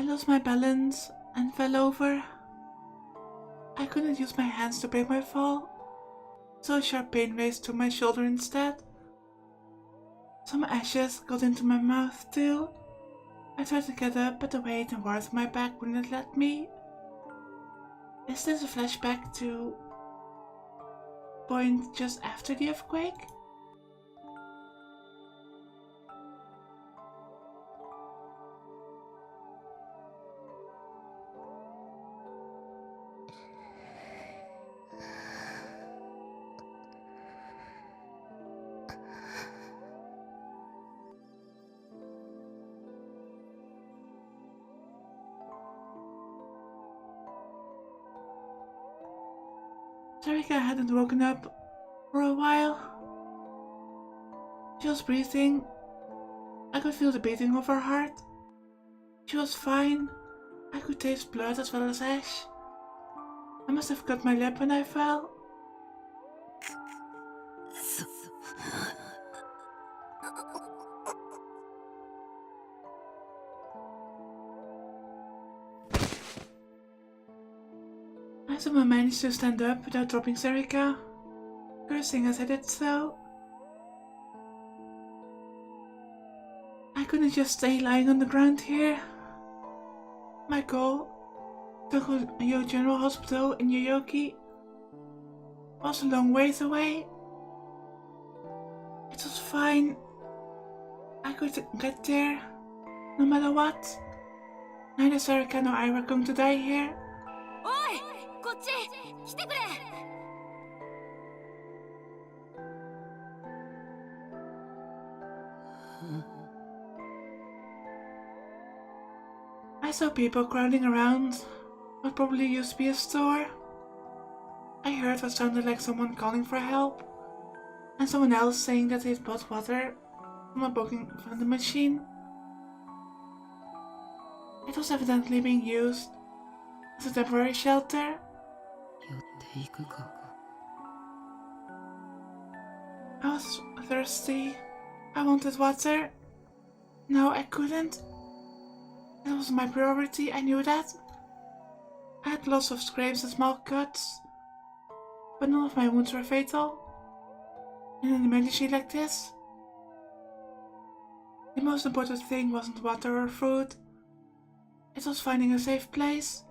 lost my balance and fell over. I couldn't use my hands to break my fall, so a sharp pain raced to my shoulder instead. Some ashes got into my mouth too. I tried to get up, but the weight and warmth of my back wouldn't let me. Is this a flashback to point just after the earthquake? Sarika hadn't woken up for a while. She was breathing. I could feel the beating of her heart. She was fine. I could taste blood as well as ash. I must have cut my lip when I fell. I somehow managed to stand up without dropping Sarika, cursing as I did so. I couldn't just stay lying on the ground here. My goal, Takuru General Hospital in Yoyogi, was a long ways away. It was fine. I could get there, no matter what. Neither Sarika nor I were going to die here. Oi! こっち来てくれ! I saw people crowding around what probably used to be a store. I heard what sounded like someone calling for help, and someone else saying that they'd bought water from a booking vending machine. It was evidently being used as a temporary shelter. I was thirsty. I wanted water. No, I couldn't. It was my priority, I knew that. I had lots of scrapes and small cuts, but none of my wounds were fatal. In an emergency like this, the most important thing wasn't water or food. It was finding a safe place.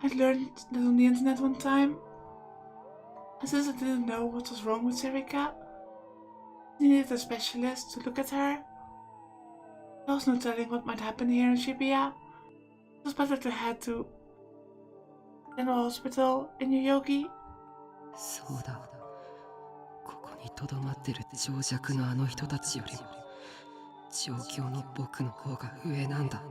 I'd learned that on the internet one time, and since I didn't know what was wrong with Sarika, I needed a specialist to look at her. There was no telling what might happen here in Shibuya. It was better to head to General Hospital in Yoyogi. そうだ。ここに留まってる情弱のあの人たちよりも、状況の僕の方が上なんだ。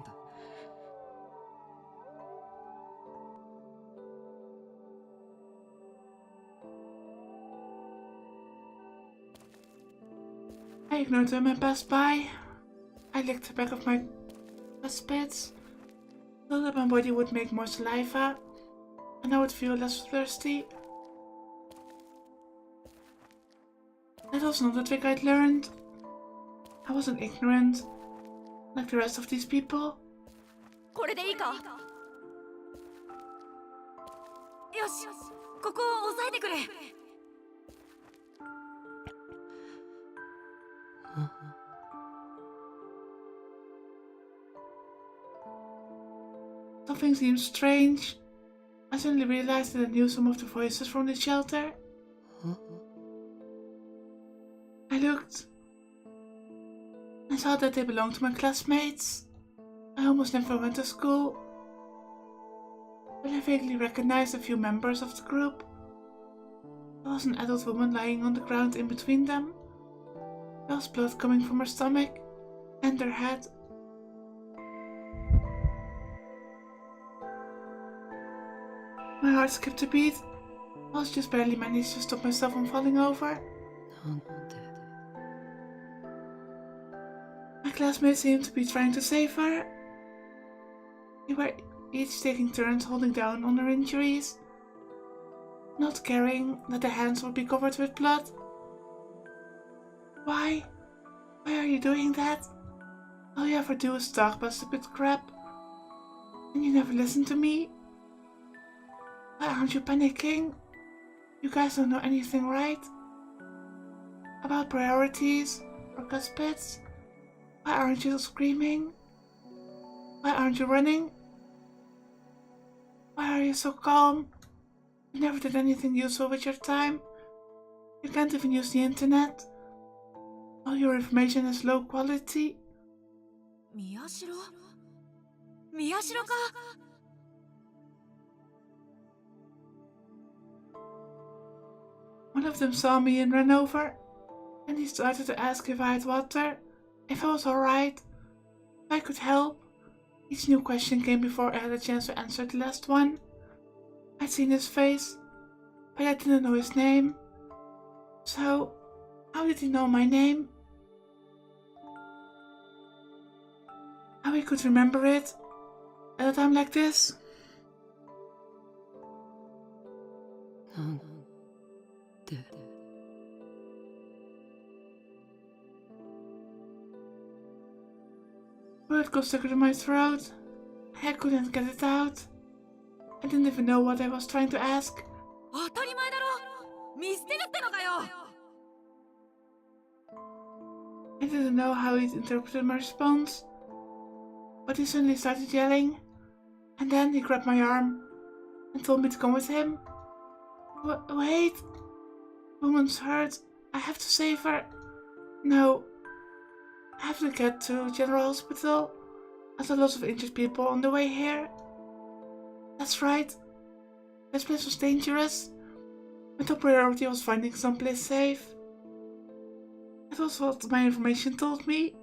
I ignored them and passed by. I licked the back of my spits so that my body would make more saliva and I would feel less thirsty. That was not a trick I'd learned. I wasn't ignorant like the rest of these people. これでいいか? よし、ここを押さえてくれ. Something seemed strange. I suddenly realized that I knew some of the voices from the shelter. I looked and saw that they belonged to my classmates. I almost never went to school, but I vaguely recognized a few members of the group. There was an adult woman lying on the ground in between them. There was blood coming from her stomach and her head. My heart skipped a beat. I was just barely managed to stop myself from falling over. My classmates seemed to be trying to save her. They were each taking turns holding down on her injuries, not caring that their hands would be covered with blood. Why? Why are you doing that? All you ever do is talk about stupid crap. And you never listen to me? Why aren't you panicking? You guys don't know anything, right? About priorities or cuspids? Why aren't you screaming? Why aren't you running? Why are you so calm? You never did anything useful with your time. You can't even use the internet. All your information is low quality. 宮代宮代か One of them saw me and ran over, and he started to ask if I had water, if I was alright, if I could help. Each new question came before I had a chance to answer the last one. I'd seen his face, but I didn't know his name. So, how did he know my name? How he could remember it at a time like this? なんで Word got stuck in my throat. I couldn't get it out. I didn't even know what I was trying to ask. 当たり前だろ見捨てるってのかよ I didn't know how he'd interpreted my response. But he suddenly started yelling. And then he grabbed my arm and told me to come with him. Wait! Woman's hurt. I have to save her. No. I have to get to General Hospital. There's a lot of injured people on the way here. That's right. This place was dangerous. My top priority was finding someplace safe. That was what my information told me.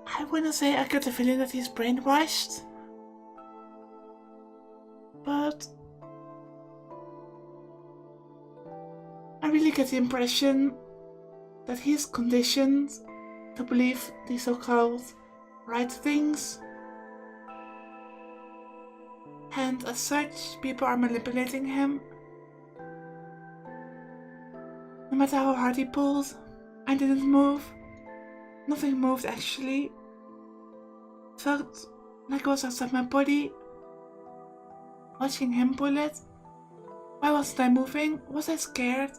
I wouldn't say I got the feeling that he's brainwashed. But I really get the impression that he's conditioned to believe these so-called right things. And as such, people are manipulating him. No matter how hard he pulled, I didn't move. Nothing moved actually. It felt like I was outside my body. Watching him pull it. Why wasn't I moving? Was I scared?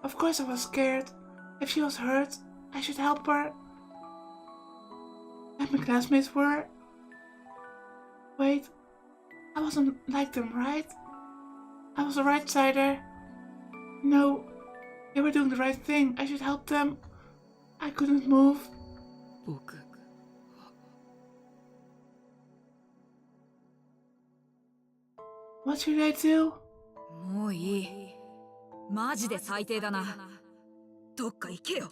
Of course I was scared. If she was hurt, I should help her. Like my classmates were. Wait, I wasn't like them, right? I was a right-sider. No, they were doing the right thing. I should help them. I couldn't move. 僕 What should I do? もういいマジで最低だなどっか行けよ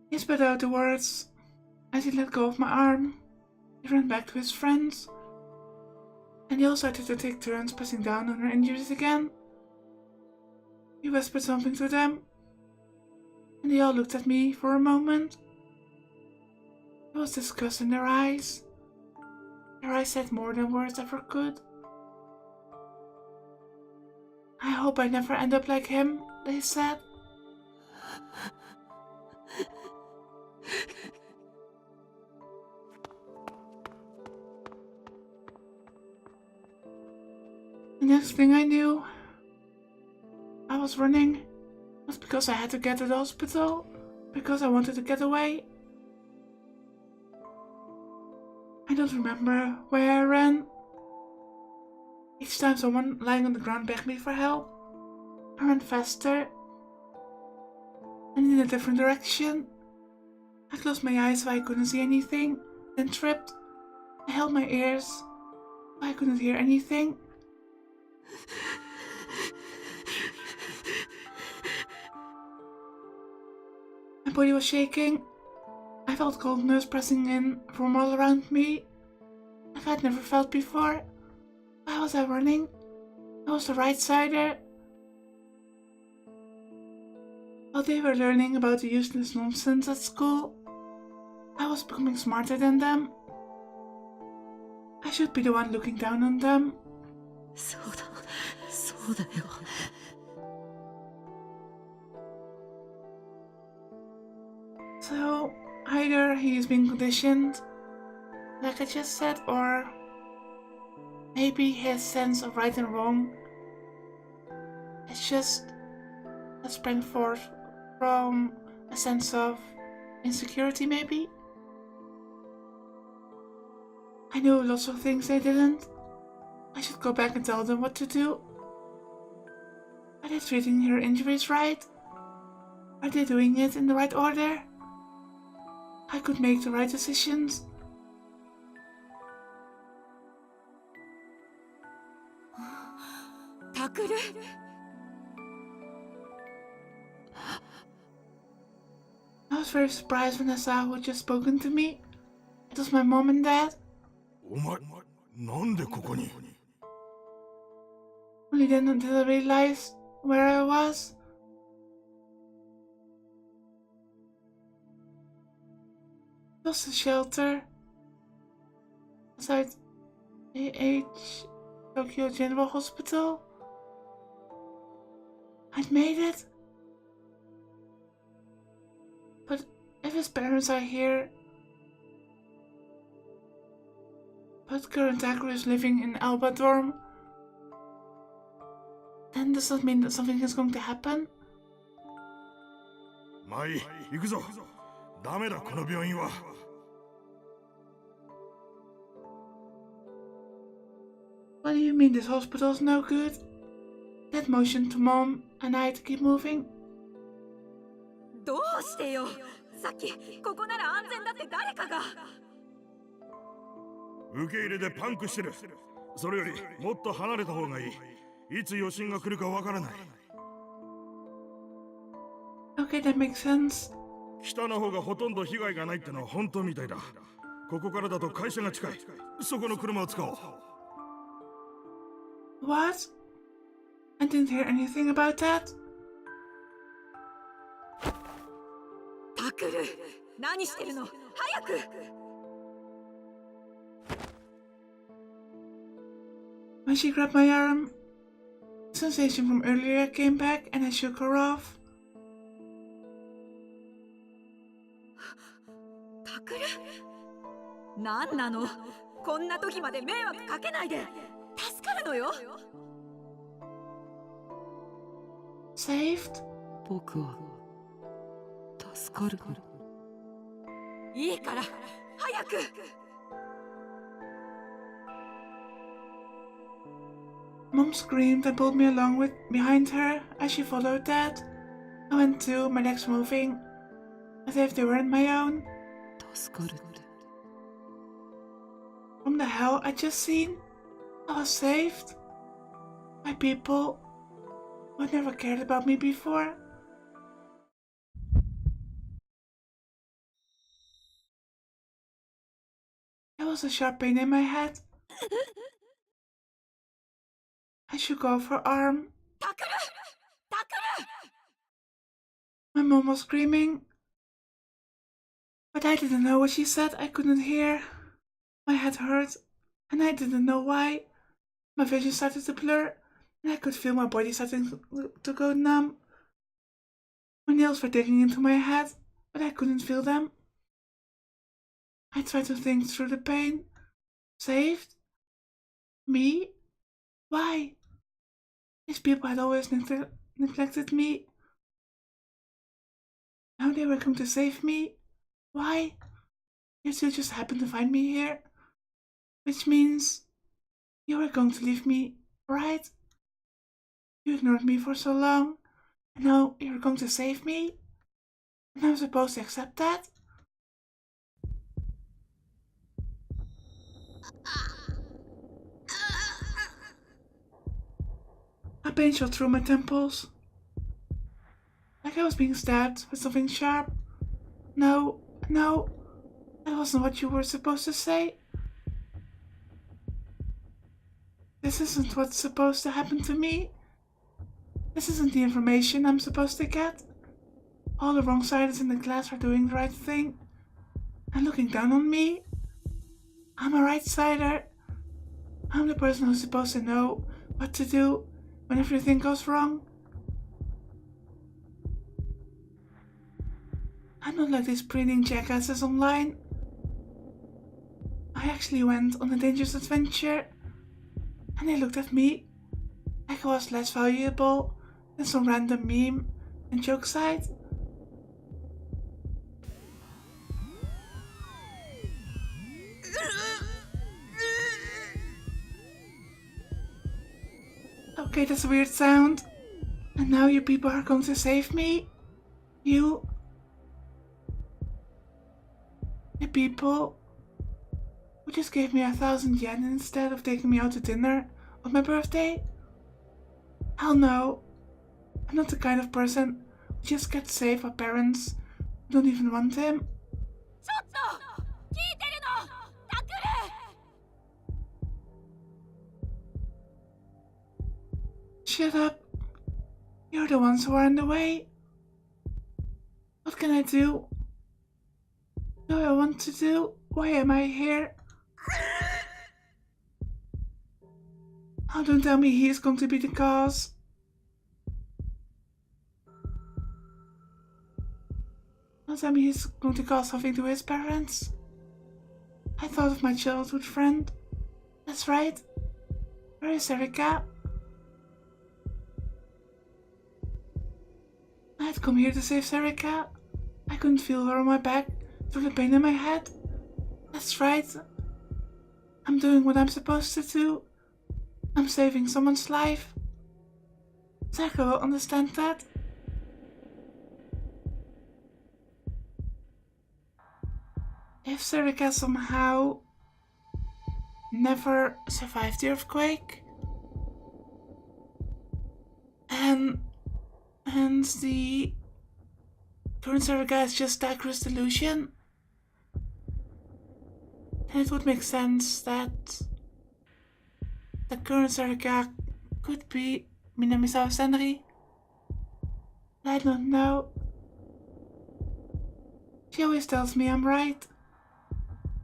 He spat out the words as he let go of my arm. He ran back to his friends. And they all started to take turns pressing down on her injuries again. He whispered something to them. And they all looked at me for a moment. There was disgust in their eyes. Their eyes said more than words ever could. I hope I never end up like him, they said. The next thing I knew, I was running. Not because I had to get to the hospital, because I wanted to get away. I don't remember where I ran. Each time someone lying on the ground begged me for help, I ran faster and in a different direction. I closed my eyes so I couldn't see anything, then tripped. I held my ears so I couldn't hear anything. My body was shaking. I felt coldness pressing in from all around me, like I'd never felt before. Why was I running? I was the right-sider. While they were learning about the useless nonsense at school, I was becoming smarter than them. I should be the one looking down on them. そうだよ I So, either he is being conditioned, like I just said, or maybe his sense of right and wrong is just a sprang forth from a sense of insecurity, maybe. I knew lots of things they didn't. I should go back and tell them what to do. Are they treating her injuries right? Are they doing it in the right order? I could make the right decisions. Takuru? I was very surprised when I saw who had just spoken to me. It was my mom and dad. お前、なんでここに Only then did I realize where I was. It was a shelter outside AH Tokyo General Hospital. I'd made it. But if his parents are here, but current Takuru is living in Alba dorm, then does that mean that something is going to happen? まあいい、行くぞ。ダメだ、この病院は。What do you mean this hospital's no good? Dad motioned to Mom and I to keep moving. どうしてよ。さっきここなら安全だって誰かが。受け入れでパンクしてる。それよりもっと離れた方がいい。いつ余震が来るかわからない。Okay, that makes sense. 北の方がほとんど被害がないってのは本当みたいだ。ここからだと会社が近い。そこの車を使おう。What? I didn't hear anything about that. タクル、何してるの？早く！ When she grabbed my arm, the sensation from earlier came back and I shook her off. タクル？何なの？こんな時まで迷惑かけないで。助かるのよ。Saved? 僕は助かる。いいから早く。 Mom screamed and pulled me along behind her as she followed Dad. I went too, my legs moving, as if they weren't my own. 助かるって。 From the hell I'd just seen, I was saved. My people, who had never cared about me before. There was a sharp pain in my head. I shook off her arm. タクル！タクル！ My mom was screaming, but I didn't know what she said. I couldn't hear. My head hurt, and I didn't know why. My vision started to blur, and I could feel my body starting to go numb. My nails were digging into my head, but I couldn't feel them. I tried to think through the pain. Saved? Me? Why? These people had always neglected me. Now they were going to save me. Why? You two just happened to find me here. Which means you were going to leave me, right? You ignored me for so long, and now you're going to save me? And I'm supposed to accept that? A pain shot through my temples, like I was being stabbed with something sharp. No, that wasn't what you were supposed to say. This isn't what's supposed to happen to me. This isn't the information I'm supposed to get. All the wrong-siders in the class are doing the right thing and looking down on me. I'm a right-sider. I'm the person who's supposed to know what to do when everything goes wrong. I'm not like these breeding jackasses online. I actually went on a dangerous adventure, and they looked at me like I was less valuable than some random meme and joke site. Okay, that's a weird sound. And now you people are going to save me? You... The people who just gave me 1,000 yen instead of taking me out to dinner on my birthday? Hell no. I'm not the kind of person who just gets saved by parents who don't even want him. ちょっと聞いてるのタクル Shut up. You're the ones who are in the way. What can I do? What do I want to do? Why am I here? Oh, don't tell me he is going to be the cause. Don't tell me he's going to cause something to his parents. I thought of my childhood friend. That's right. Where is Erika? I had come here to save Erika. I couldn't feel her on my back through the pain in my head. That's right. I'm doing what I'm supposed to do. I'm saving someone's life. Zaka will understand that. If Erika somehow never survived the earthquake, and the current Erika is just Takuru's delusion, then it would make sense that the current Erika could be Minamisawa Senri. But I don't know. She always tells me I'm right.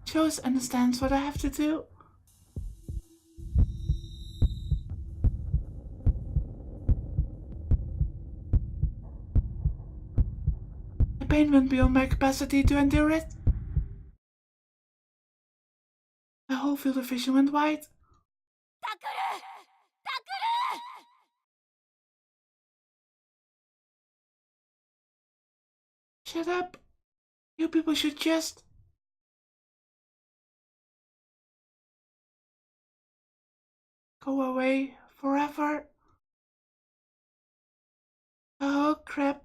She always understands what I have to do. The pain went beyond my capacity to endure it. My whole field of vision went wide. タクルタクル Shut up. You people should just... go away forever. Oh crap.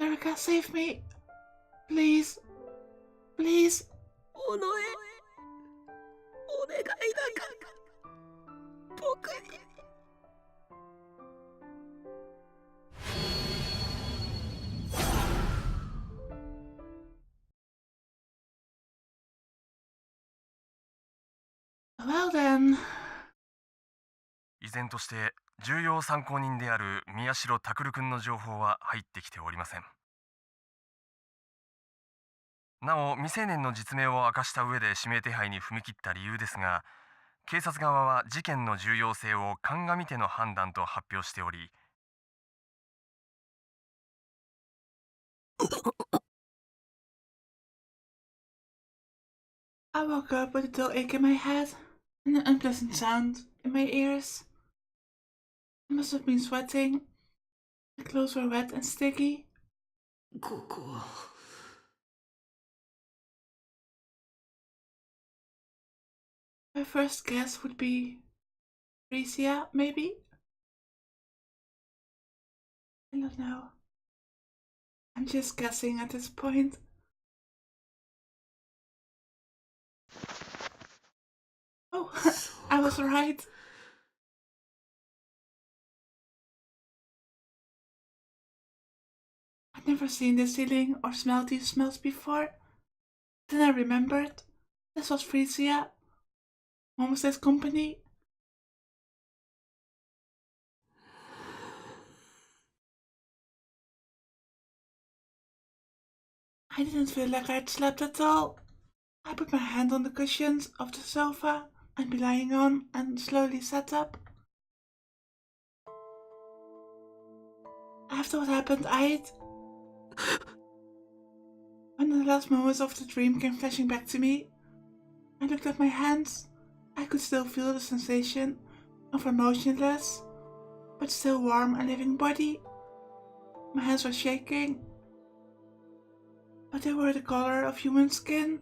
Erika, save me. Please. Please. おのえお願いだから僕に Well then. 依然として重要参考人である宮代拓君の情報は入ってきておりません。なお未成年の実名を明かした上で指名手配に踏み切った理由ですが、警察側は事件の重要性を鑑みての判断と発表しており、I woke up with a dull ache in my head and an unpleasant sound in my ears. I must have been sweating. My clothes were wet and sticky. ここは My first guess would be Frisia, maybe? I don't know. I'm just guessing at this point. Oh, I was right. I'd never seen this ceiling or smelled these smells before. Then I remembered. This was Frisia. Mom was this company. I didn't feel like I'd slept at all. I put my hand on the cushions of the sofa I'd be lying on and slowly sat up. After what happened, when the last moments of the dream came flashing back to me, I looked at my hands. I could still feel the sensation of a motionless, but still warm and living body. My hands were shaking, but they were the color of human skin.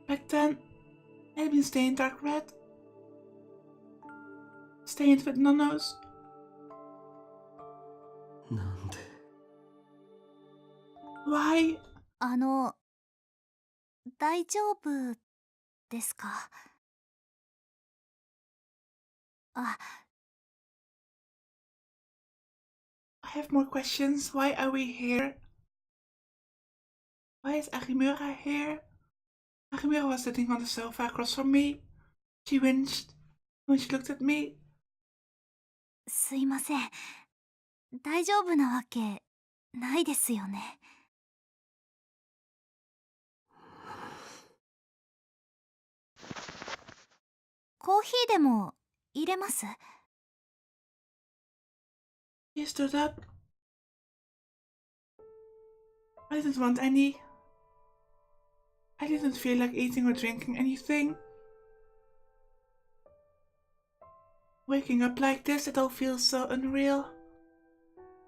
Back then, they had been stained dark red, stained with nanos. なんで Why? 大丈夫ですか？あ、I have more questions. Why are we here? Why is Arimura here? Arimura was sitting on the sofa across from me. She winced when she looked at me. すいません。大丈夫なわけないですよね。コーヒーでも入れます？ He stood up. I didn't want any. I didn't feel like eating or drinking anything. Waking up like this, it all feels so unreal.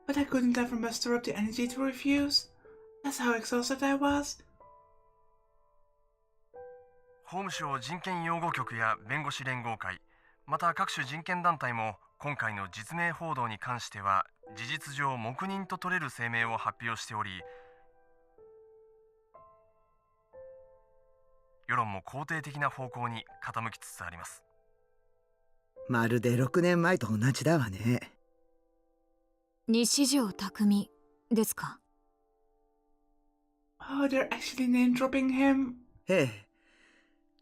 But I couldn't ever muster up the energy to refuse. That's how exhausted I was. 法務省人権擁護局や弁護士連合会、また各種人権団体も今回の実名報道に関しては事実上黙認と取れる声明を発表しており、世論も肯定的な方向に傾きつつあります。まるで6年前と同じだわね。西条匠ですか？ Oh, they're actually name dropping him. ええ。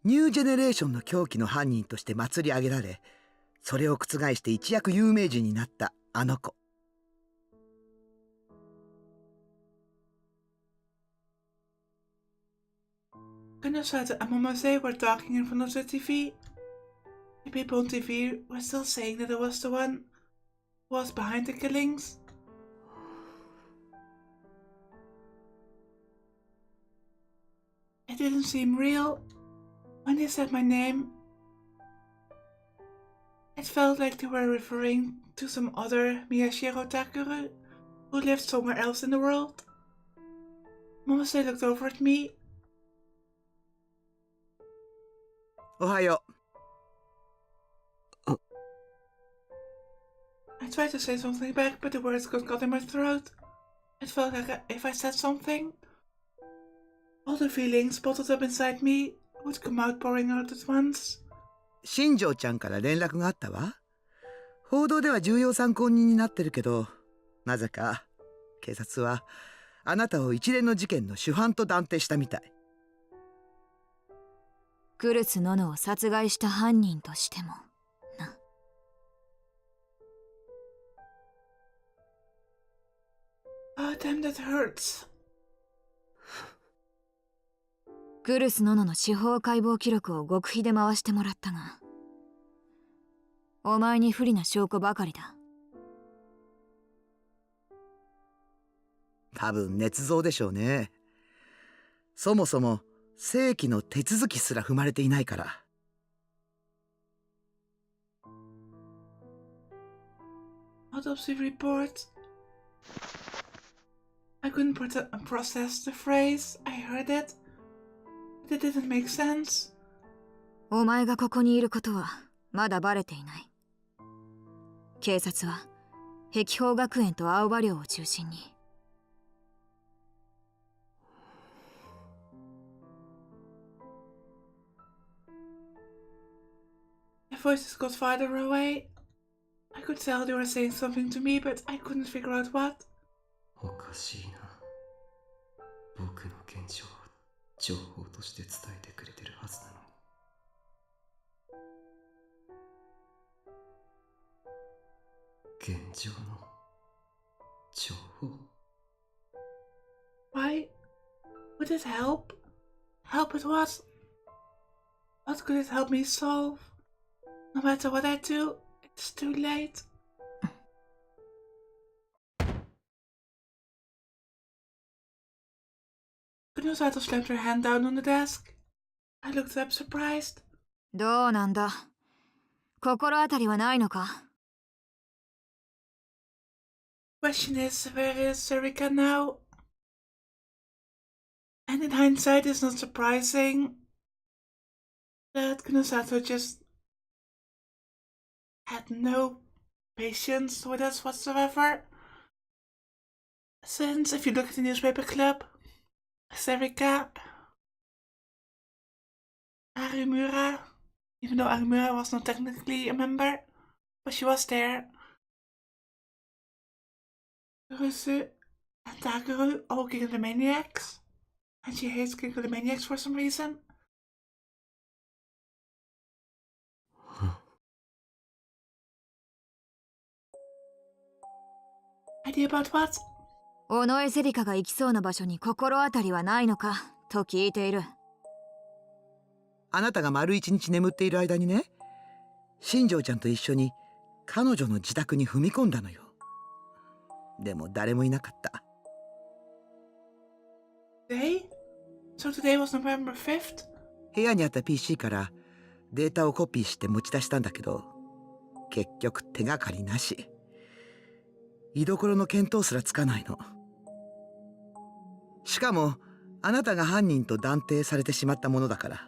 ニュージェネレーションの狂気の犯人として祭り上げられ、それを覆して一躍有名人になったあの子。Genosuite en Momose were talking in front of the TV. The people on TV were still saying that it was the one who was behind the killings. It didn't seem real. When they said my name, it felt like they were referring to some other Miyashiro Takuru who lived somewhere else in the world. Momose looked over at me. おはよう。I tried to say something back, but the words got caught in my throat. It felt like if I said something, all the feelings bottled up inside me would come out pouring out at once. 新庄ちゃんから連絡があったわ。報道では重要参考人になってるけど、なぜか警察はあなたを一連の事件の主犯と断定したみたい。クルス・ノノを殺害した犯人としてもな。Oh, damn, that hurts. クルス・ノノの司法解剖記録を極秘で回してもらったが、お前に不利な証拠ばかりだ。多分捏造でしょうね。そもそも正規の手続きすら踏まれていないから。Autopsy report. I couldn't process the phrase. I heard it. It didn't make sense. お前がここにいることはまだバレていない。警察は碧峰学園と青葉寮を中心に。The voices got farther away. I could tell they were saying something to me, but I couldn't figure out what. おかしいな。僕の現状を情報として伝えてくれてるはずなのに。現状の情報。 Why? Would it help? Help with what? What could it help me solve? No matter what I do, it's too late. Kunosato slammed her hand down on the desk. I looked up surprised. どうなんだ。心当たりはないのか？ Question is, where is Sarika now? And in hindsight, it's not surprising that Kunosato just had no patience with us whatsoever. Since, if you look at the newspaper club, Sarika, Arimura, even though Arimura was not technically a member, but she was there. Rusu and Takuru all Gigalomaniacs, and she hates Gigalomaniacs for some reason. Idea about what? 尾上セリカが行きそうな場所に心当たりはないのかと聞いている。あなたが丸一日眠っている間にね、新庄ちゃんと一緒に彼女の自宅に踏み込んだのよ。でも誰もいなかった。Today? So today was November 5th? 部屋にあった PC からデータをコピーして持ち出したんだけど、結局手がかりなし。居所の見当すらつかないの。しかもあなたが犯人と断定されてしまったものだから、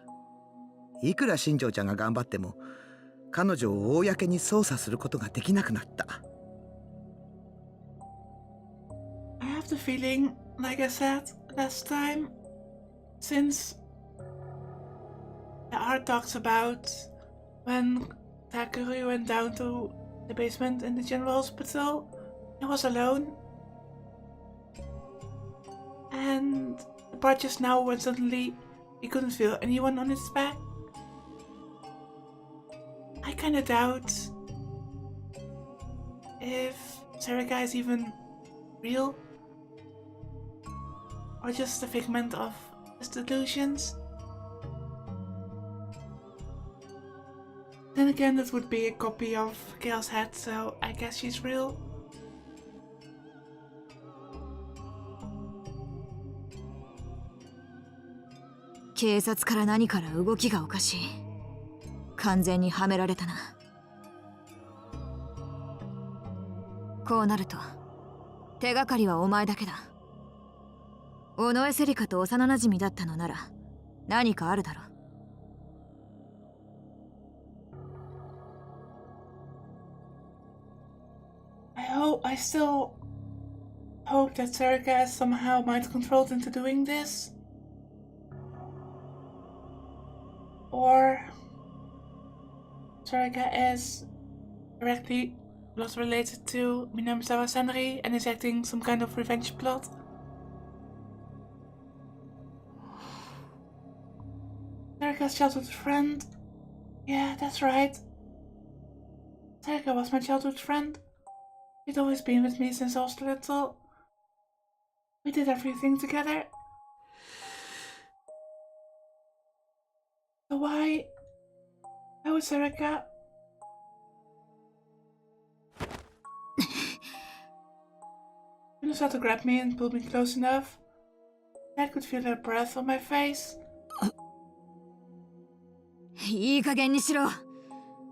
いくら新庄ちゃんが頑張っても彼女を公に捜査することができなくなった。I have the feeling, like I said last time, since the art talks about when Takuru went down to the basement in the general hospital, he was alone. And the part just now when suddenly he couldn't feel anyone on his back. I kinda doubt if Sarika is even real, or just a figment of his delusions. Then again, that would be a copy of Gail's head, so I guess she's real.「警察から何から動きがおかしい。完全にはめられたな。こうなると手がかりはお前だけだ。尾上セリカと幼なじみだったのなら何かあるだろう。I still hope that Sarika is somehow mind-controlled into doing this. Or Sarika is directly blood related to Minamisawa Sanri and is acting some kind of revenge plot. Sarika's childhood friend. Yeah, that's right. Sarika was my childhood friend. She'd always been with me since I was little. We did everything together. So why would Sarika? Kunosato grabbed me and pulled me close enough. I could feel her breath on my face. いい加減にしろ。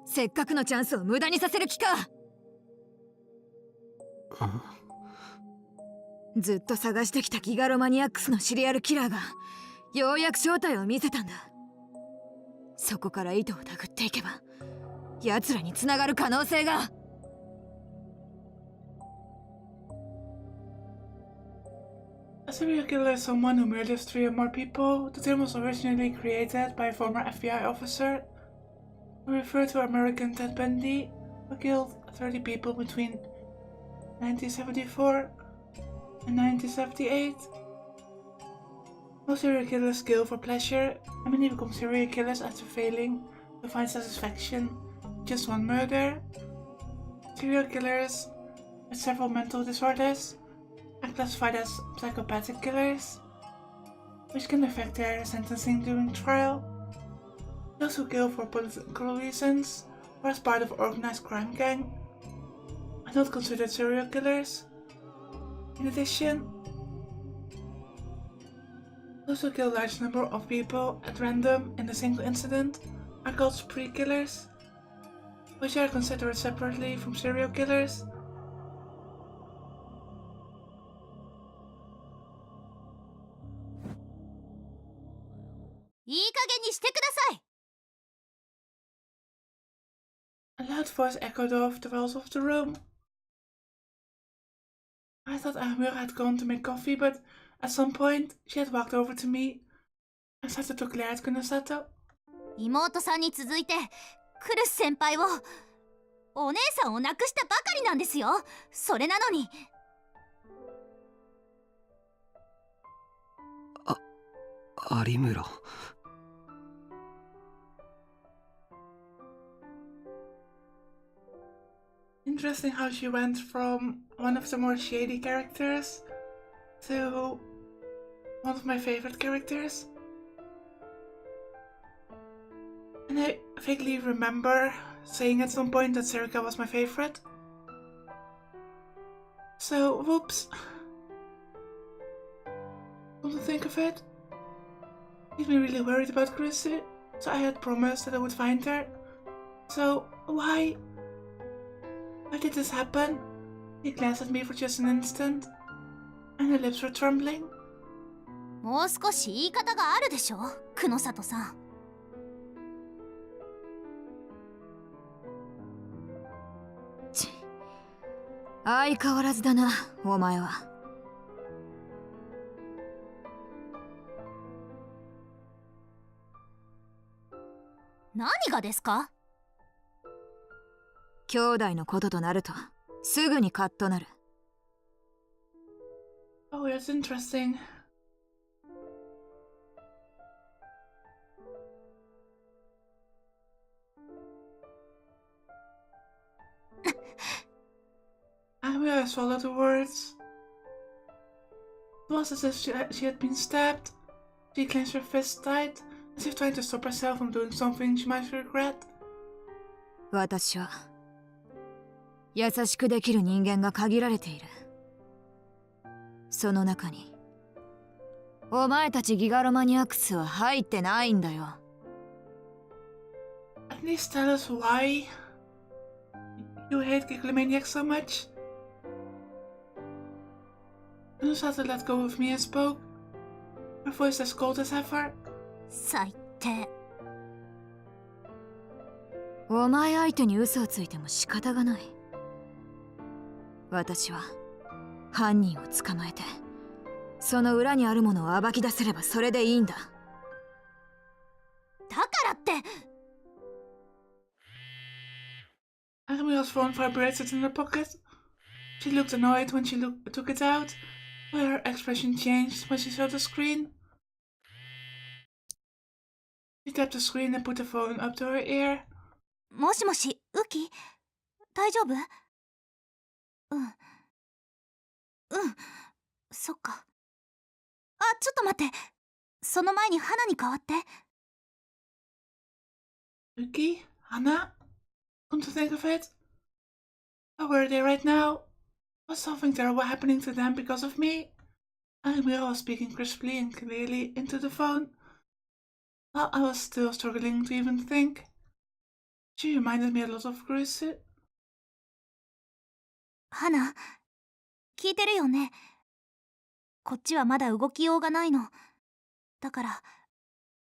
せっかくのチャンスを無駄にさせる気か。ずっと探してきたギガロマニアックスのシリアルキラーがようやく正体を見せたんだ。そこから糸をたぐっていけば奴らに繋がる可能性が。A serial killer is someone who murders 3 or more people. The term was originally created by a former FBI officer who referred to American Ted Bundy, who killed 30 people between 1974 and 1978. Most serial killers kill for pleasure, and many become serial killers after failing to find satisfaction in just one murder. Serial killers with several mental disorders are classified as psychopathic killers, which can affect their sentencing during trial. Those who kill for political reasons or as part of an organized crime gang are not considered serial killers. In addition, those who kill a large number of people at random in a single incident are called spree killers, which are considered separately from serial killers. A loud voice echoed off the walls of the room. I thought Amira had gone to make coffee, but at some point she had walked over to me and started to glare at Kunosato. 妹さんに続いてクルス先輩をお姉さんを亡くしたばかりなんですよ。それなのに有村。Interesting how she went from one of the more shady characters to one of my favorite characters. And I vaguely remember saying at some point that Serika was my favorite. So, whoops. Come to think of it, made me really worried about Chrissy, so I had promised that I would find her. So, why? Why did this happen? He glanced at me for just an instant, and her lips were trembling. もう少し言い方があるでしょ、久野里さん。相変わらずだな、お前は。何がですか？兄弟のこととなるとすぐにカッとなる。Oh, that's interesting. Amira swallowed the words. It was as if she had been stabbed. She clenched her fist tight, as if trying to stop herself from doing something she might regret. 私は優しくできる人間が限られている。その中にお前たちギガロマニアックスは入ってないんだよ。At least tell us why you hate Gigalomaniacs so much. Kunosato let go of me and spoke, her voice as cold as ever. 最低。お前相手に嘘をついても仕方がない。私は犯人を捕まえてその裏にあるものを暴き出せればそれでいいんだ。だからって。Amira's phone vibrated in her pocket. She looked annoyed when she took it out, but her expression changed when she saw the screen. She tapped the screen and put the phone up to her ear. もしもし、ウキ？大丈夫？そっか。あ、ちょっと待って。その前に花に代わって。Yuki? Hana? Come to think of it, how were they right now? Was something terrible happening to them because of me? Amira was speaking crisply and clearly into the phone, while I was still struggling to even think. She reminded me a lot of Chris. 花、聞いてるよね。こっちはまだ動きようがないの。だから、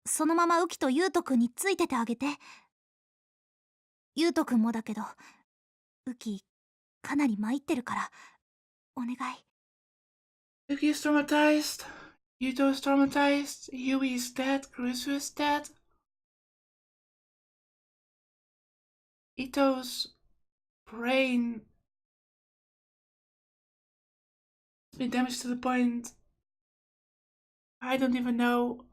そのままウキとユウトくんについててあげて。ユウトくんもだけど、ウキ、かなり参ってるから、お願い。Yuki is traumatized. Yuto is traumatized. Yui is dead. Kurisu is dead. Ito's brain has been damaged to the point I don't even know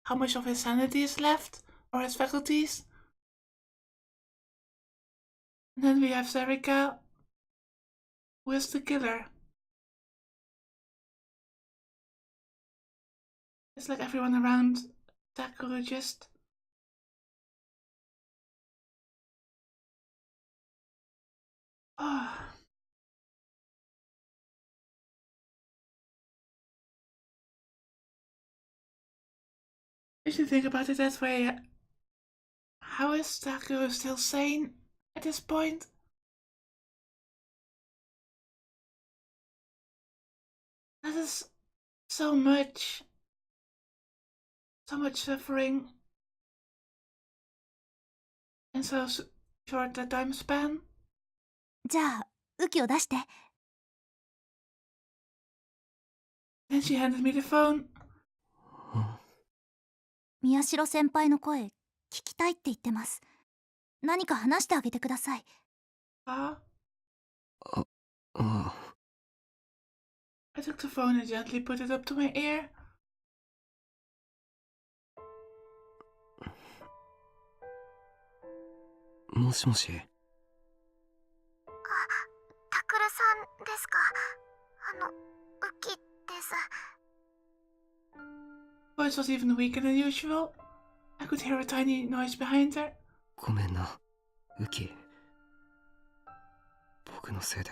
how much of his sanity is left or his faculties. And then we have Serika, who is the killer. It's like everyone around Takuru just Oh. If you think about it that way, how is Takuru still sane at this point? That is so much suffering in so short a time span. じゃあ雨季を出して。 Then she handed me the phone. 宮代先輩の声聞きたいって言ってます。何か話してあげてください。Ah. ああ I took the phone and gently put it up to my ear. もしもし。タクルさんですか？雨季です。 Voice was even weaker than usual. I could hear a tiny noise behind her. ごめんな、ウキ。僕のせいで。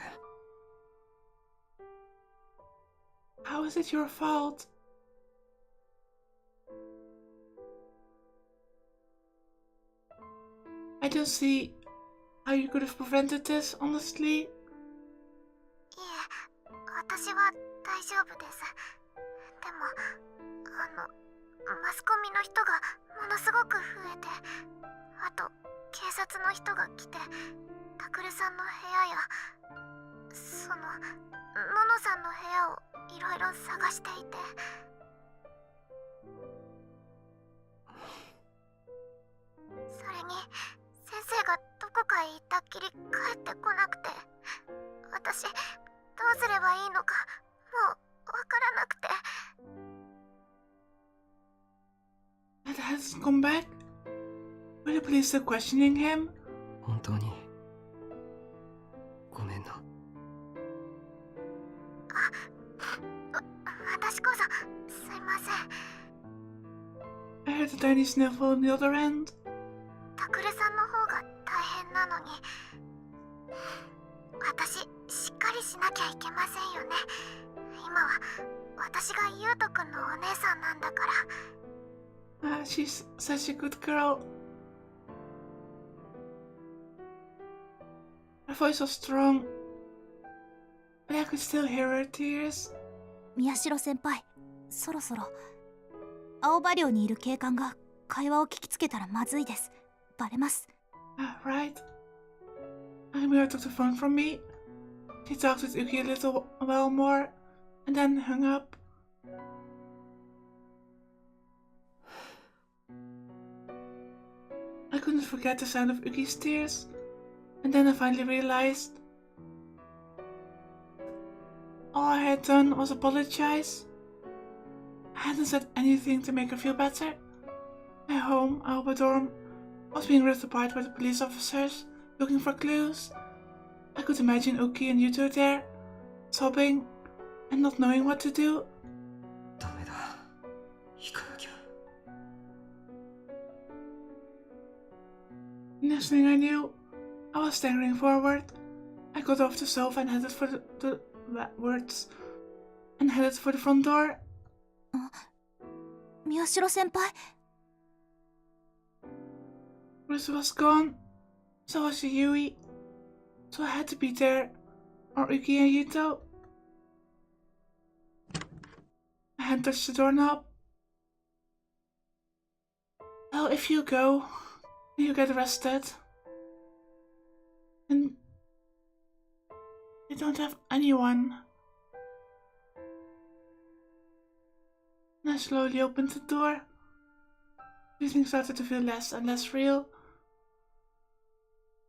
How is it your fault? I don't see how you could have prevented this, honestly. いえ、私は大丈夫です。でも、マスコミの人がものすごく増えて、あと警察の人が来て、タクルさんの部屋や、ののさんの部屋をいろいろ探していて。それに、先生がどこかへ行ったっきり帰ってこなくて、私どうすればいいのかもうわからなくて。 Dad hasn't come back? Were the police still questioning him? 本当にごめんな。私こそすいません。 I heard a tiny sniffle on the other end. タクルさんの方が大変なのに、私しっかりしなきゃいけませんよね。今は私が優斗くんのお姉さんなんだから。 She's such a good girl. Her voice was strong, but I could still hear her tears. 宮代先輩、そろそろ青葉寮にいる警官が会話を聞きつけたらまずいです。バレます。 Right. Agamura took the phone from me. She talked with Uki a little while more, and then hung up. I couldn't forget the sound of Uki's tears, and then I finally realized all I had done was apologize. I hadn't said anything to make her feel better. My home, our dorm, was being ripped apart by the police officers looking for clues. I could imagine Uki and Yuto there, sobbing and not knowing what to do. ダメだ。行かなきゃ。 Next thing I knew, I was staggering forward. I got off the sofa and headed for the front door. 宮代先輩。 Chris was gone. So was Yui. So I had to be there, or Uki and Yuto. My hand touched the doorknob. Well, if you go, you get arrested. And you don't have anyone. And I slowly opened the door. Everything started to feel less and less real.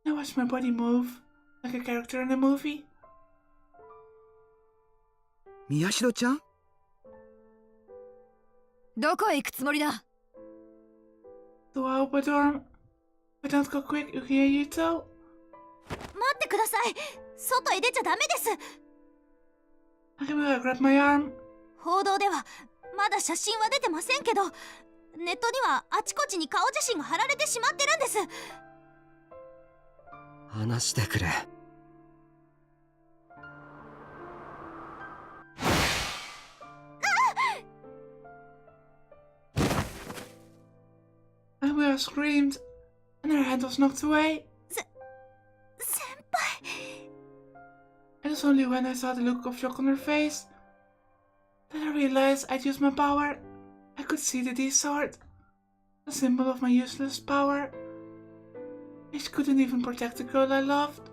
I watched my body move, like a character in a movie. 宮代ちゃん？どこへ行くつもりだ？ To our dorm. But don't go quick, Uki and Yuto. 待ってください。外へ出ちゃダメです。 Agamura grabbed my arm. 報道ではまだ写真は出てませんけど、ネットにはあちこちに顔写真が貼られてしまってるんです。話してくれ。screamed, and her hand was knocked away. Senpai. It was only when I saw the look of shock on her face that I realized I'd used my power. I could see the D-sword, the symbol of my useless power, which couldn't even protect the girl I loved.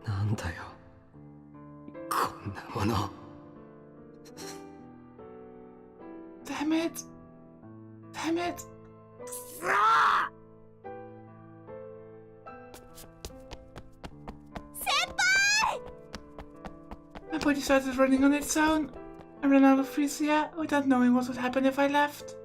なんだよ、こんなもの。Damn it! Damn it! My body started running on its own. I ran out of Frisia without knowing what would happen if I left.